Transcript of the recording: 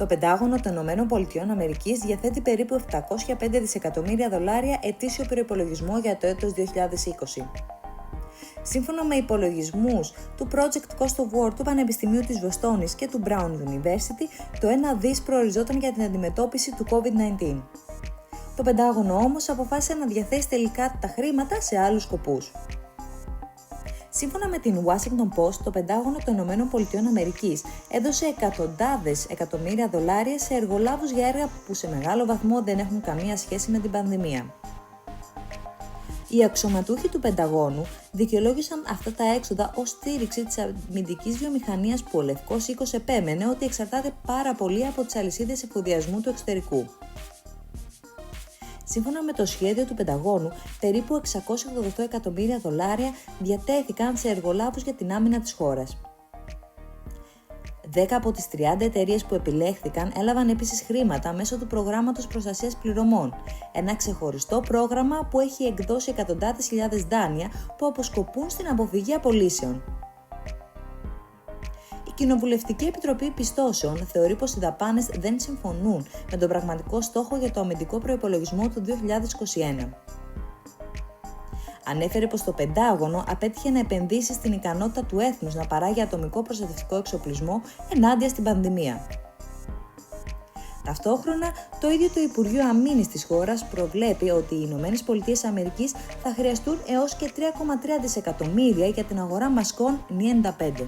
Πεντάγωνο των ΗΠΑ διαθέτει περίπου $705 δισεκατομμύρια ετήσιο προϋπολογισμό για το έτος 2020. Σύμφωνα με υπολογισμούς του Project Cost of War του Πανεπιστημίου της Βοστόνης και του Brown University, το 1 δις προοριζόταν για την αντιμετώπιση του COVID-19. Το Πεντάγωνο όμως αποφάσισε να διαθέσει τελικά τα χρήματα σε άλλους σκοπούς. Σύμφωνα με την Washington Post, το Πεντάγωνο των ΗΠΑ έδωσε εκατοντάδες εκατομμύρια δολάρια σε εργολάβους για έργα που σε μεγάλο βαθμό δεν έχουν καμία σχέση με την πανδημία. Οι αξιωματούχοι του Πενταγώνου δικαιολόγησαν αυτά τα έξοδα ως στήριξη της αμυντικής βιομηχανίας που ο Λευκός Οίκος επέμενε ότι εξαρτάται πάρα πολύ από τις αλυσίδες εφοδιασμού του εξωτερικού. Σύμφωνα με το σχέδιο του Πενταγώνου, περίπου $688 εκατομμύρια διατέθηκαν σε εργολάβους για την άμυνα της χώρας. 10 από τις 30 εταιρείες που επιλέχθηκαν έλαβαν επίσης χρήματα μέσω του προγράμματος προστασίας πληρωμών, ένα ξεχωριστό πρόγραμμα που έχει εκδώσει εκατοντάδες χιλιάδες δάνεια που αποσκοπούν στην αποφυγή απολύσεων. Η Κοινοβουλευτική Επιτροπή Πιστώσεων θεωρεί πως οι δαπάνες δεν συμφωνούν με τον πραγματικό στόχο για το αμυντικό προϋπολογισμό του 2021. Ανέφερε πως το Πεντάγωνο απέτυχε να επενδύσει στην ικανότητα του έθνους να παράγει ατομικό προστατευτικό εξοπλισμό ενάντια στην πανδημία. Ταυτόχρονα, το ίδιο το Υπουργείο Αμήνης της χώρας προβλέπει ότι οι ΗΠΑ θα χρειαστούν έως και $3,3 δισεκατομμύρια για την αγορά μασκών N95.